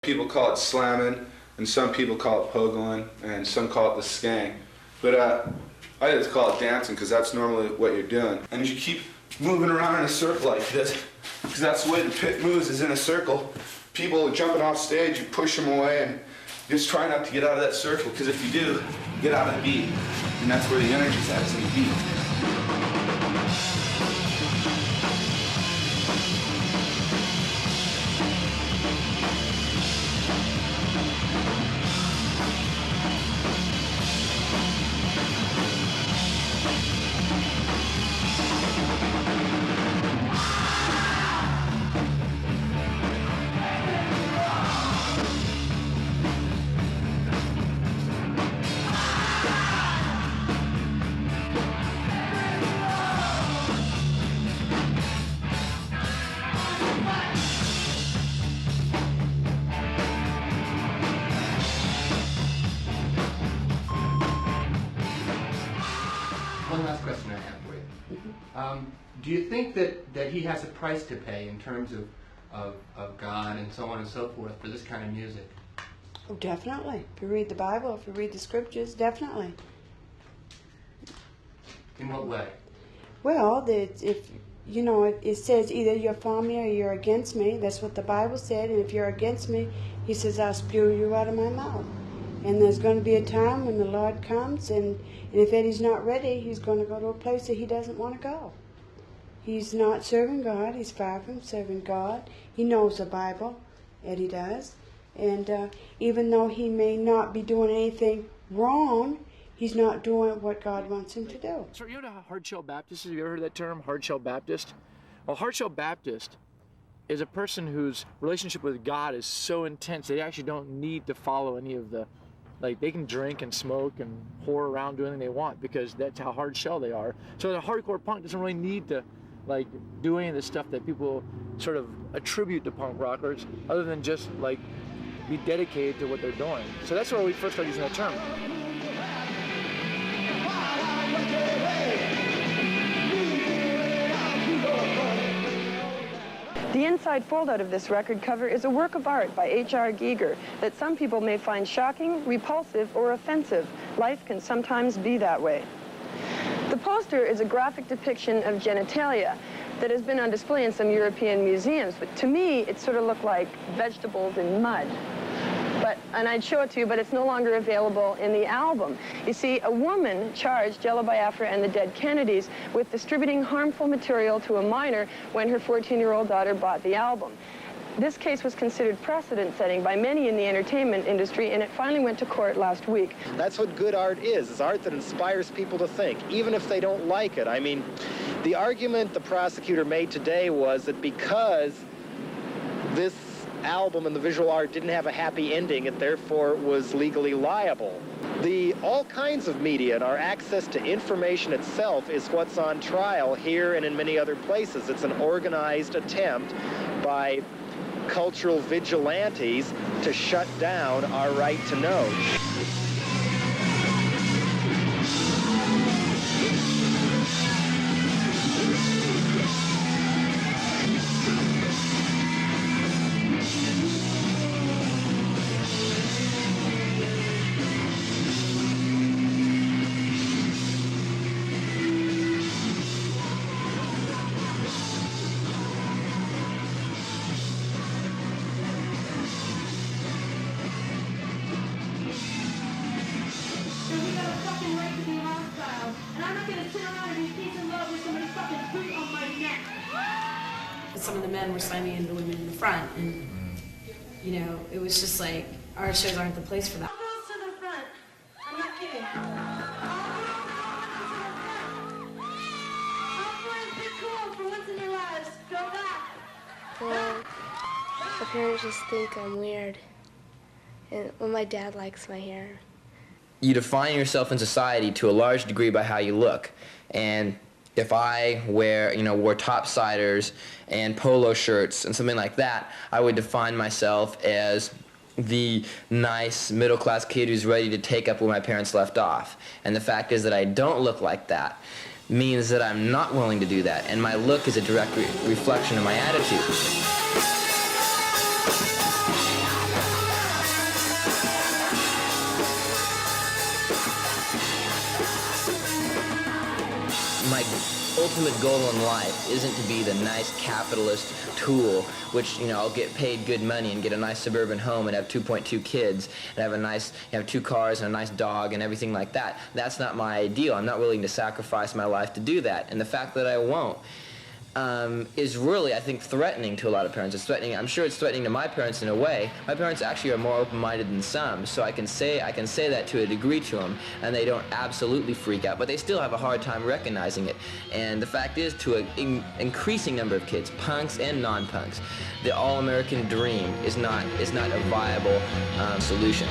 People call it slamming, and some people call it pogoing, and some call it the skang. But I just call it dancing because that's normally what you're doing. And you keep moving around in a circle like this, because that's the way the pit moves, is in a circle. People jumping off stage, you push them away, and just try not to get out of that circle, because if you do, you get out of the beat. And that's where the energy's at, is in the beat. One last question I have for you. Do you think that he has a price to pay in terms of God and so on and so forth for this kind of music? Oh, definitely. If you read the Bible, if you read the scriptures, definitely. In what way? Well, if you know, it says either you're for me or you're against me. That's what the Bible said. And if you're against me, he says, I'll spew you out of my mouth. And there's going to be a time when the Lord comes, and if Eddie's not ready, he's going to go to a place that he doesn't want to go. He's not serving God. He's far from serving God. He knows the Bible. Eddie does. And even though he may not be doing anything wrong, he's not doing what God wants him to do. So you know hardshell Baptist? Have you ever heard that term, hardshell Baptist? Well, hardshell Baptist is a person whose relationship with God is so intense they actually don't need to follow any of the, like, they can drink and smoke and whore around, do anything they want, because that's how hard shell they are. So the hardcore punk doesn't really need to, like, do any of the stuff that people sort of attribute to punk rockers, other than just, like, be dedicated to what they're doing. So that's where we first started using that term. The inside foldout of this record cover is a work of art by H.R. Giger that some people may find shocking, repulsive, or offensive. Life can sometimes be that way. The poster is a graphic depiction of genitalia that has been on display in some European museums, but to me it sort of looked like vegetables in mud. And I'd show it to you, but it's no longer available in the album. You see, a woman charged Jello Biafra and the Dead Kennedys with distributing harmful material to a minor when her 14-year-old daughter bought the album. This case was considered precedent-setting by many in the entertainment industry, and it finally went to court last week. That's what good art is art that inspires people to think, even if they don't like it. I mean, the argument the prosecutor made today was that because this album and the visual art didn't have a happy ending, it therefore was legally liable. All kinds of media and our access to information itself is what's on trial here and in many other places. It's an organized attempt by cultural vigilantes to shut down our right to know. Some of the men were slamming into the women in the front, and you know, it was just like, our shows aren't the place for that. All girls to the front. I'm not kidding. All boys, be cool for once in your lives. Go back. Well, my parents just think I'm weird, and well, my dad likes my hair. You define yourself in society to a large degree by how you look, and if I wore topsiders and polo shirts and something like that, I would define myself as the nice middle-class kid who's ready to take up where my parents left off. And the fact is that I don't look like that means that I'm not willing to do that, and my look is a direct reflection of my attitude. ultimate goal in life isn't to be the nice capitalist tool, which, you know, I'll get paid good money and get a nice suburban home and have 2.2 kids and have a nice, have 2 cars and a nice dog and everything like that. That's not my ideal. I'm not willing to sacrifice my life to do that. And the fact that I won't is really, I think, threatening to a lot of parents. It's threatening. I'm sure it's threatening to my parents in a way. My parents actually are more open-minded than some, so I can say that to a degree to them, and they don't absolutely freak out, but they still have a hard time recognizing it. And the fact is, to an increasing number of kids, punks and non-punks, the all-American dream is not a viable solution.